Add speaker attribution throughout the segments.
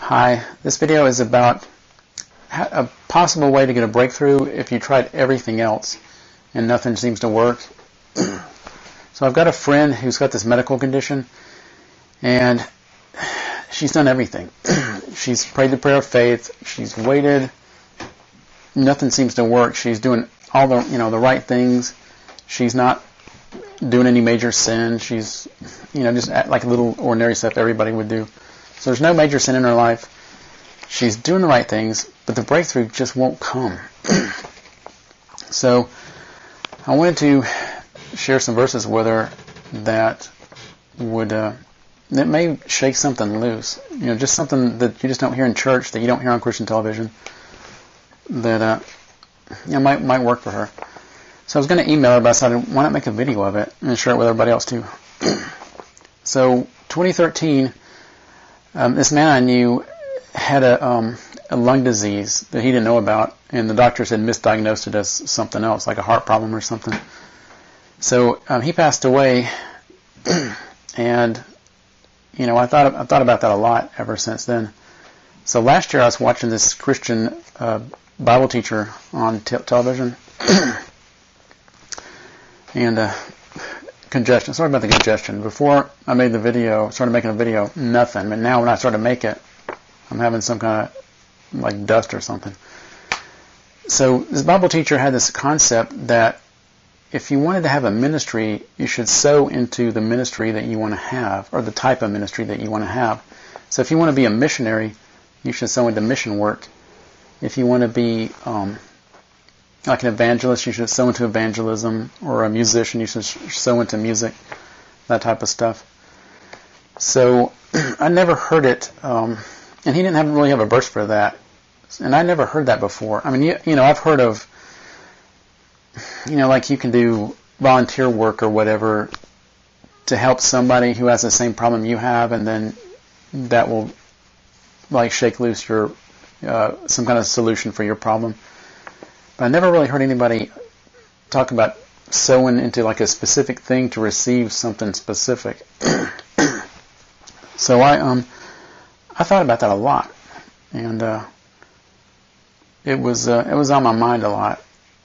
Speaker 1: Hi, this video is about a possible way to get a breakthrough if you tried everything else and nothing seems to work. So I've got a friend who's got this medical condition, and she's done everything. She's prayed the prayer of faith, she's waited, nothing seems to work. She's doing all the right things. She's not doing any major sin. She's just like a little ordinary stuff everybody would do. So there's no major sin in her life. She's doing the right things, but the breakthrough just won't come. So I wanted to share some verses with her that would that may shake something loose. Just something that you just don't hear in church, that you don't hear on Christian television, that might work for her. So I was going to email her, but I decided, why not make a video of it and share it with everybody else too. So 2013, this man I knew had a lung disease that he didn't know about, and the doctors had misdiagnosed it as something else, like a heart problem or something. So he passed away, and I thought about that a lot ever since then. So last year I was watching this Christian Bible teacher on television, and congestion. Sorry about the congestion. Before I made the video, started making a video, nothing. But now when I start to make it, I'm having some kind of like dust or something. So this Bible teacher had this concept that if you wanted to have a ministry, you should sow into the ministry that you want to have, or the type of ministry that you want to have. So if you want to be a missionary, you should sow into mission work. If you want to be like an evangelist, you should sow into evangelism, or a musician, you should sow into music, that type of stuff. So I never heard it, and he didn't really have a verse for that, and I never heard that before. I mean, I've heard of, like you can do volunteer work or whatever to help somebody who has the same problem you have, and then that will like shake loose your some kind of solution for your problem. But I never really heard anybody talk about sowing into like a specific thing to receive something specific. So I thought about that a lot, and it was on my mind a lot.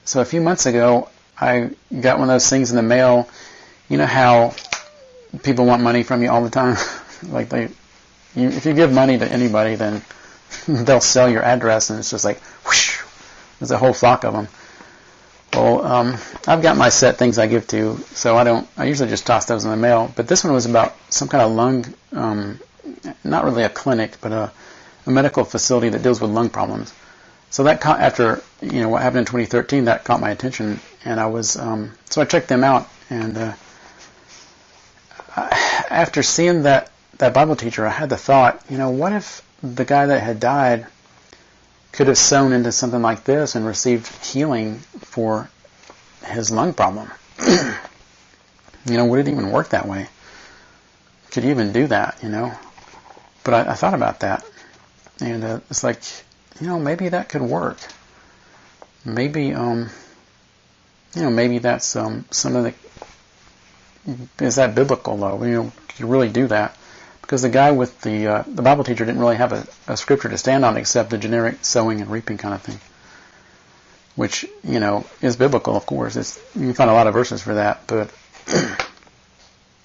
Speaker 1: So a few months ago, I got one of those things in the mail. You know how people want money from you all the time? Like if you give money to anybody, then they'll sell your address, and it's just like whoosh. There's a whole flock of them. Well, I've got my set things I give to, so I usually just toss those in the mail. But this one was about some kind of lung, not really a clinic, but a medical facility that deals with lung problems. So that after what happened in 2013, that caught my attention, and I was so I checked them out. And after seeing that Bible teacher, I had the thought, what if the guy that had died could have sown into something like this and received healing for his lung problem? Would it even work that way? Could you even do that, But I thought about that, and it's like, maybe that could work. Maybe, maybe that's something that is that biblical, though. You really do that. Because the guy with the Bible teacher didn't really have a scripture to stand on except the generic sowing and reaping kind of thing, which is biblical, of course. You can find a lot of verses for that, but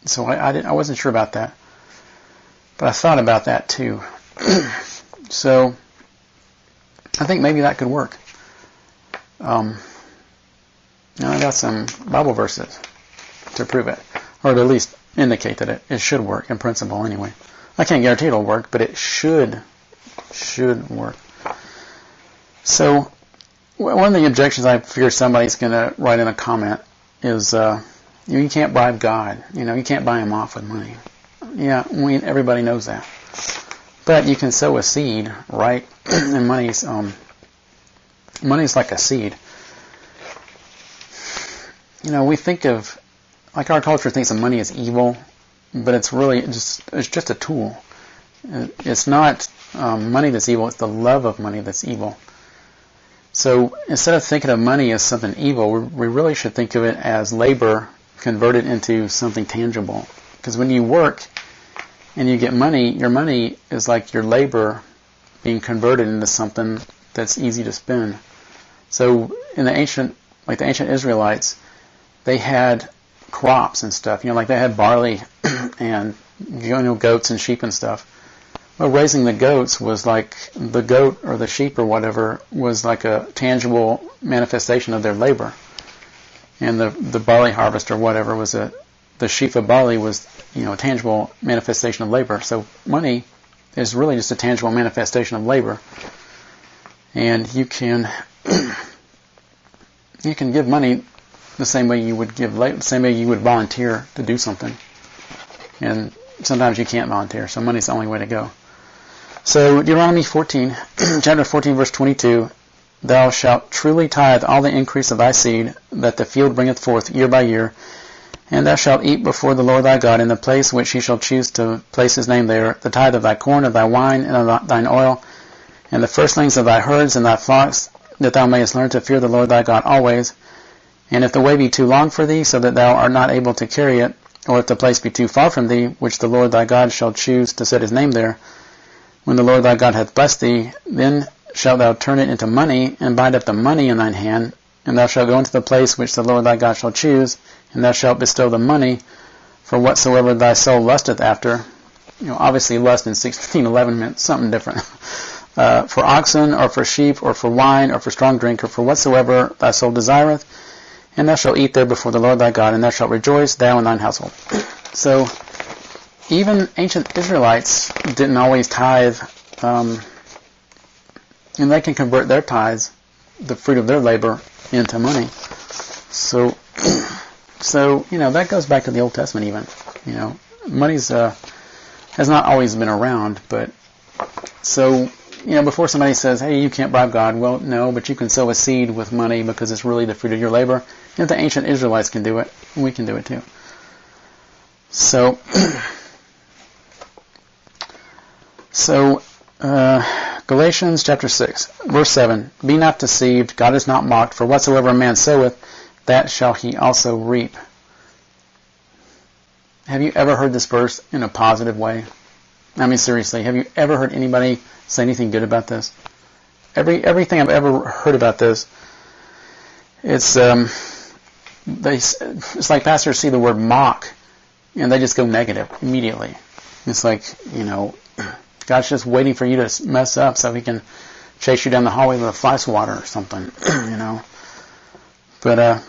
Speaker 1: so I wasn't sure about that, but I thought about that too. So I think maybe that could work. I got some Bible verses to prove it, or to at least indicate that it should work in principle anyway. I can't guarantee it'll work, but it should work. So one of the objections I fear somebody's going to write in a comment is you can't bribe God. You can't buy him off with money. Yeah, everybody knows that. But you can sow a seed, right? And money's like a seed. We think of, like, our culture thinks of money as evil, but it's really just a tool. It's not money that's evil, it's the love of money that's evil. So instead of thinking of money as something evil, we really should think of it as labor converted into something tangible. Because when you work and you get money, your money is like your labor being converted into something that's easy to spend. So in the ancient Israelites, they had crops and stuff. Like they had barley and goats and sheep and stuff. Well, raising the goats was like the goat or the sheep or whatever was like a tangible manifestation of their labor. And the barley harvest or whatever was the sheaf of barley was, a tangible manifestation of labor. So money is really just a tangible manifestation of labor. And you can give money the same way you would give the same way you would volunteer to do something. And sometimes you can't volunteer, so money's the only way to go. So Deuteronomy 14, chapter 14, verse 22, thou shalt truly tithe all the increase of thy seed that the field bringeth forth year by year, and thou shalt eat before the Lord thy God in the place which he shall choose to place his name there, the tithe of thy corn, of thy wine, and of thine oil, and the firstlings of thy herds and thy flocks, that thou mayest learn to fear the Lord thy God always. And if the way be too long for thee, so that thou art not able to carry it, or if the place be too far from thee, which the Lord thy God shall choose to set his name there, when the Lord thy God hath blessed thee, then shalt thou turn it into money, and bind up the money in thine hand, and thou shalt go into the place which the Lord thy God shall choose, and thou shalt bestow the money for whatsoever thy soul lusteth after. Obviously lust in 1611 meant something different. For oxen, or for sheep, or for wine, or for strong drink, or for whatsoever thy soul desireth, and thou shalt eat there before the Lord thy God, and thou shalt rejoice, thou and thine household. So, even ancient Israelites didn't always tithe, and they can convert their tithes, the fruit of their labor, into money. So that goes back to the Old Testament even. Money's has not always been around, but so, before somebody says, hey, you can't bribe God, well, no, but you can sow a seed with money because it's really the fruit of your labor. If the ancient Israelites can do it, we can do it too. So, Galatians chapter 6, verse 7, be not deceived, God is not mocked, for whatsoever a man soweth, that shall he also reap. Have you ever heard this verse in a positive way? I mean, seriously, have you ever heard anybody say anything good about this? Everything I've ever heard about this, it's like pastors see the word mock, and they just go negative immediately. It's like, God's just waiting for you to mess up so he can chase you down the hallway with a fly swatter or something, But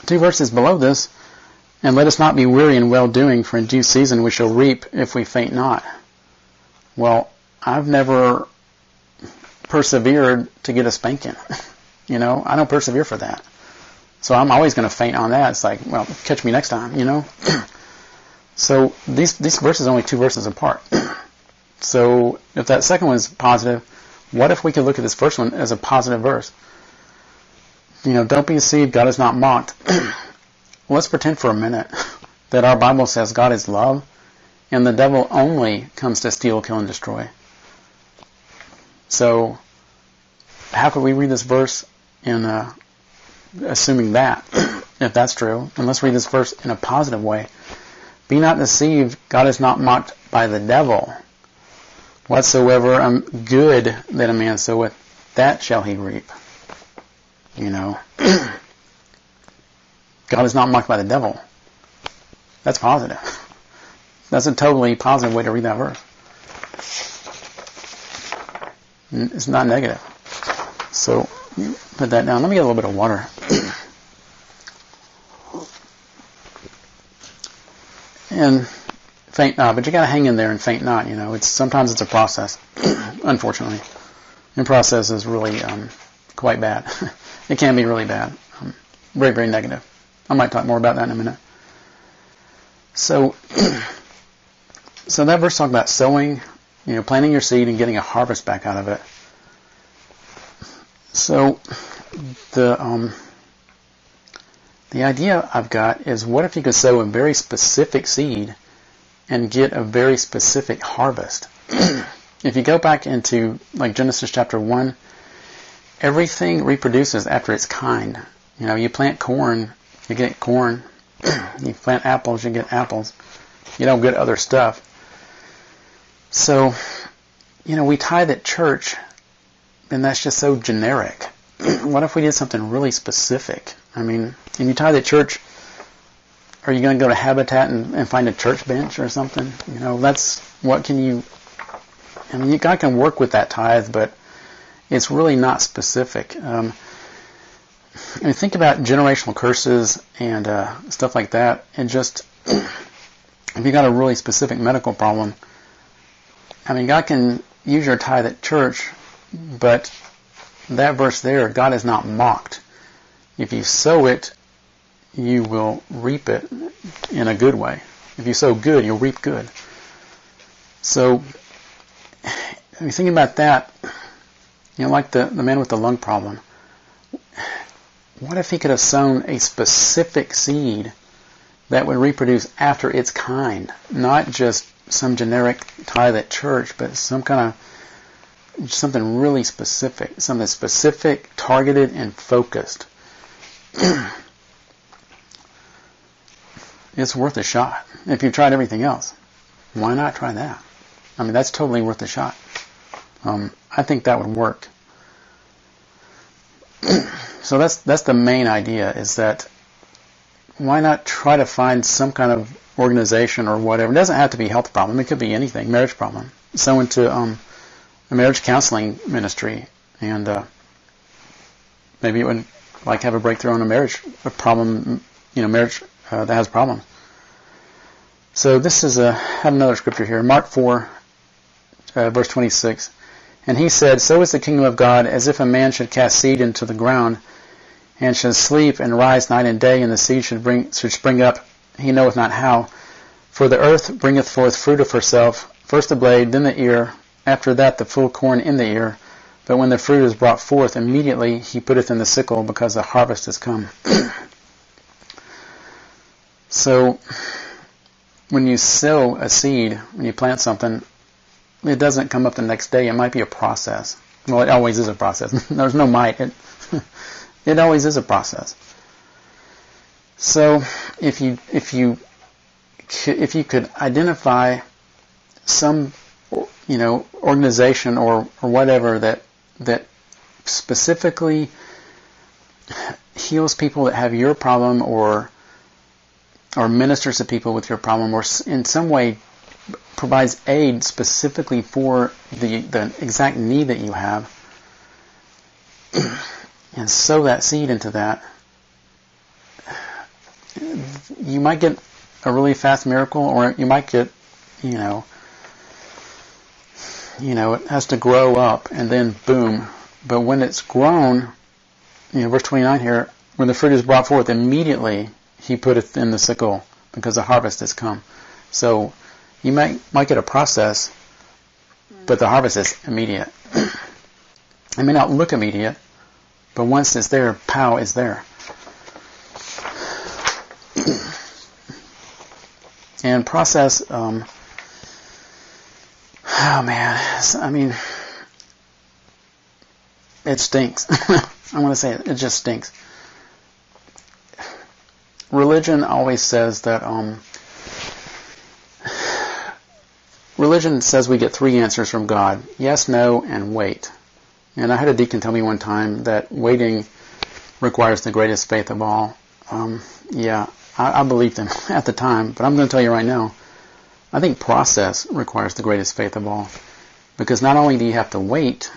Speaker 1: 2 verses below this, and let us not be weary in well-doing, for in due season we shall reap if we faint not. Well, I've never persevered to get a spanking. I don't persevere for that. So I'm always going to faint on that. It's like, well, catch me next time, So these verses are only 2 verses apart. So if that second one is positive, what if we could look at this first one as a positive verse? Don't be deceived, God is not mocked. Let's pretend for a minute that our Bible says God is love, and the devil only comes to steal, kill, and destroy. So how could we read this verse in assuming that, if that's true? And let's read this verse in a positive way. Be not deceived, God is not mocked by the devil. Whatsoever good that a man soweth, that shall he reap. God is not mocked by the devil. That's positive. That's a totally positive way to read that verse. It's not negative. So, put that down. Let me get a little bit of water. And faint not, but you got to hang in there and faint not. Sometimes it's a process. Unfortunately, and process is really quite bad. It can be really bad, very, very negative. I might talk more about that in a minute. So that verse talks about sowing, planting your seed and getting a harvest back out of it. So the idea I've got is, what if you could sow a very specific seed and get a very specific harvest? If you go back into like Genesis chapter 1, everything reproduces after its kind. You plant corn, you get corn. You plant apples, you get apples. You don't get other stuff. So we tithe at church, and that's just so generic. What if we did something really specific? I mean, and you tithe at church, are you going to go to Habitat and find a church bench or something? That's, what can you, God can work with that tithe, but it's really not specific. Think about generational curses and stuff like that, and just, if you got a really specific medical problem, God can use your tithe at church, but that verse there, God is not mocked. If you sow it, you will reap it in a good way. If you sow good, you'll reap good. So, if you think about that, like the man with the lung problem, what if he could have sown a specific seed that would reproduce after its kind? Not just some generic tithe at church, but some kind of, something really specific, something specific, targeted, and focused. It's worth a shot. If you've tried everything else, why not try that? That's totally worth a shot. I think that would work. So that's the main idea, is that why not try to find some kind of organization or whatever. It doesn't have to be a health problem. It could be anything, marriage problem. So into a marriage counseling ministry, and maybe it would have a breakthrough on a marriage problem, marriage that has problems. So this is have another scripture here, Mark 4, verse 26. And he said, "So is the kingdom of God, as if a man should cast seed into the ground, and should sleep and rise night and day, and the seed should spring up, he knoweth not how. For the earth bringeth forth fruit of herself, first the blade, then the ear, after that the full corn in the ear. But when the fruit is brought forth, immediately he putteth in the sickle, because the harvest is come." So, when you sow a seed, when you plant something, it doesn't come up the next day. It might be a process. Well, it always is a process. There's no might. It always is a process. So, if you could identify some, organization or whatever that specifically heals people that have your problem, or ministers to people with your problem, or in some way provides aid specifically for the exact need that you have, and sow that seed into that, you might get a really fast miracle, or you might get, it has to grow up, and then boom. But when it's grown, verse 29 here, when the fruit is brought forth, immediately he putteth in the sickle, because the harvest is come. So you might get a process, but the harvest is immediate. It may not look immediate, but once it's there, pow, it's there. And process, oh man, it stinks. I want to say it just stinks. Religion always says that, religion says we get 3 answers from God: yes, no, and wait. And I had a deacon tell me one time that waiting requires the greatest faith of all. I believed him at the time, but I'm going to tell you right now, I think process requires the greatest faith of all. Because not only do you have to wait,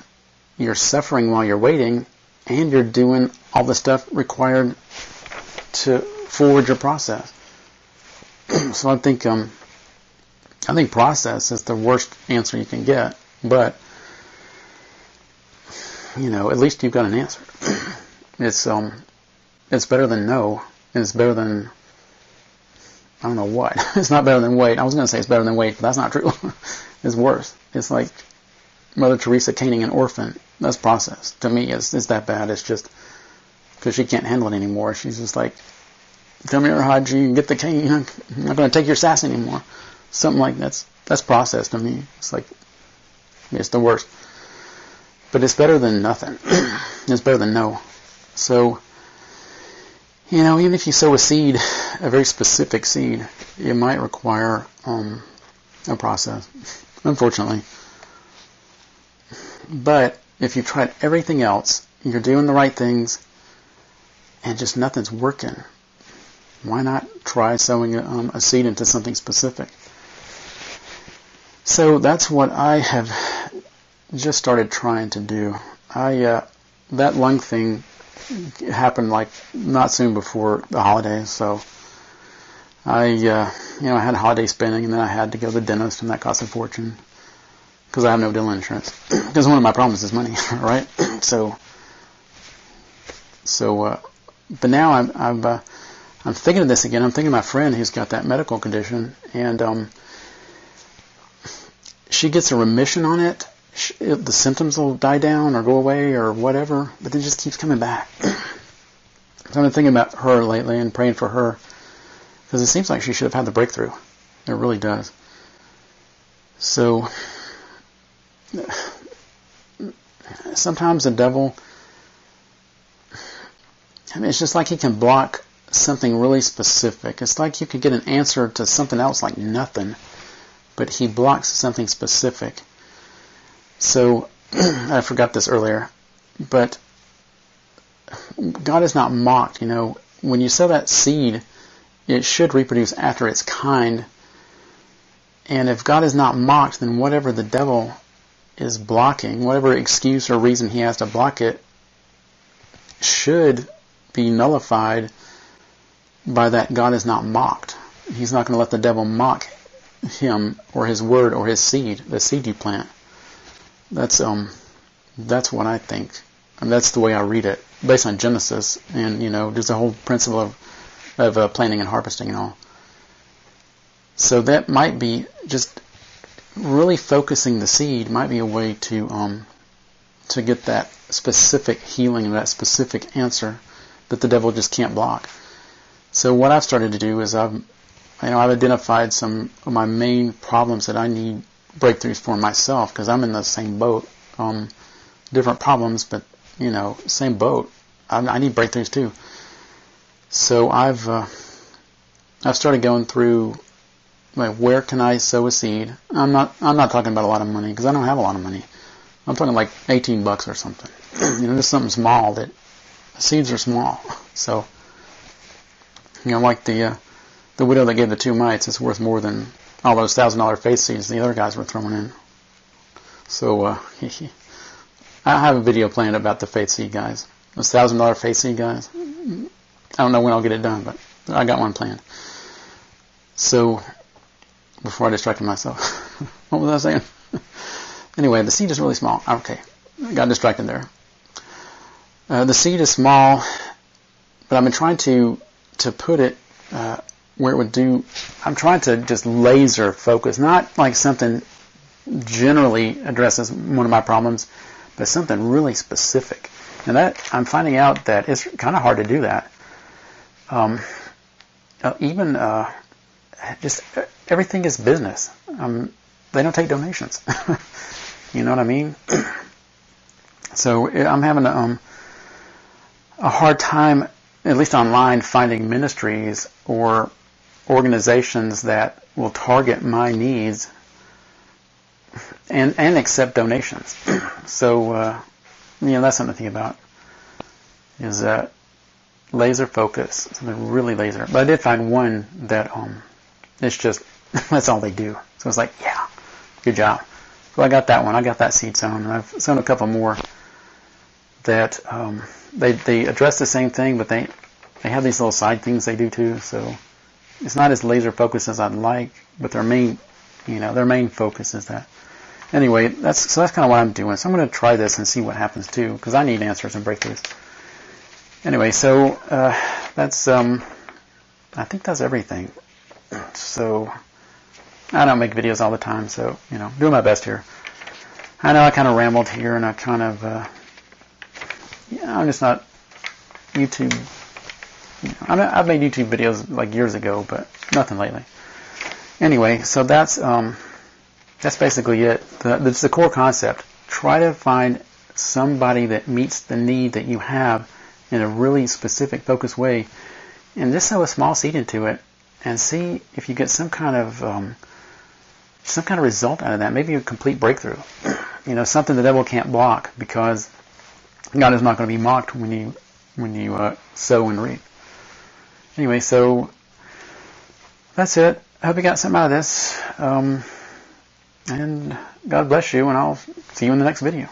Speaker 1: you're suffering while you're waiting, and you're doing all the stuff required to forward your process. So I think process is the worst answer you can get, but at least you've got an answer. It's better than no, and it's better than, I don't know what. It's not better than wait. I was going to say it's better than wait, but that's not true. It's worse. It's like Mother Teresa caning an orphan. That's process. To me, it's that bad. It's just because she can't handle it anymore. She's just like, come here, Haji, and get the cane. I'm not going to take your sass anymore. Something like that's process to me. It's like, it's the worst. But it's better than nothing. It's better than no. So, even if you sow a seed, a very specific seed, it might require a process, unfortunately. But if you've tried everything else, you're doing the right things, and just nothing's working, why not try sowing a seed into something specific? So that's what I have just started trying to do. That lung thing happened like not soon before the holidays, so I had holiday spending, and then I had to go to the dentist, and that cost a fortune because I have no dental insurance. Because one of my problems is money, right? But now I'm thinking of this again. I'm thinking of my friend who's got that medical condition, and she gets a remission on it. The symptoms will die down or go away or whatever, but it just keeps coming back. So I've been thinking about her lately and praying for her, because it seems like she should have had the breakthrough. It really does. So sometimes the devil, it's just like he can block something really specific. It's like you could get an answer to something else like nothing, but he blocks something specific. So, I forgot this earlier, but God is not mocked. When you sow that seed, it should reproduce after its kind. And if God is not mocked, then whatever the devil is blocking, whatever excuse or reason he has to block it, should be nullified by that God is not mocked. He's not going to let the devil mock him or his word or his seed, the seed you plant. That's what I think. And that's the way I read it, based on Genesis, and there's the whole principle of planting and harvesting and all. So that might be just really focusing the seed might be a way to get that specific healing and that specific answer that the devil just can't block. So what I've started to do is I've identified some of my main problems that I need breakthroughs for myself, because I'm in the same boat. Different problems, but same boat. I need breakthroughs too. So I've started going through, like, where can I sow a seed? I'm not talking about a lot of money, because I don't have a lot of money. I'm talking like $18 or something. Just something small. That seeds are small. So like the widow that gave the 2 mites is worth more than all those $1,000 faith seeds the other guys were throwing in. So I have a video planned about the faith seed guys. Those $1,000 faith seed guys. I don't know when I'll get it done, but I got one planned. So, before I distracted myself. What was I saying? Anyway, the seed is really small. Okay, I got distracted there. The seed is small, but I've been trying to put it where it would do. I'm trying to just laser focus, not like something generally addresses one of my problems, but something really specific. And that I'm finding out that it's kind of hard to do that. Just everything is business. They don't take donations. You know what I mean? So I'm having a hard time, at least online, finding ministries or organizations that will target my needs and accept donations. So that's something to think about. Is laser focus, something really laser. But I did find one that it's just that's all they do. So it's like, yeah, good job. So I got that one. I got that seed sown, and I've sown a couple more that they address the same thing, but they have these little side things they do too. So it's not as laser focused as I'd like, but their main focus is that. Anyway, that's kind of what I'm doing. So I'm going to try this and see what happens too, because I need answers and breakthroughs. Anyway, so that's I think that's everything. So I don't make videos all the time, so doing my best here. I know I kind of rambled here, and I kind of I'm just not YouTube. I've made YouTube videos like years ago, but nothing lately. Anyway, so that's basically it. That's the core concept. Try to find somebody that meets the need that you have in a really specific, focused way, and just sow a small seed into it, and see if you get some kind of result out of that. Maybe a complete breakthrough. something the devil can't block, because God is not going to be mocked when you sow and reap. Anyway, so that's it. I hope you got something out of this. And God bless you, and I'll see you in the next video.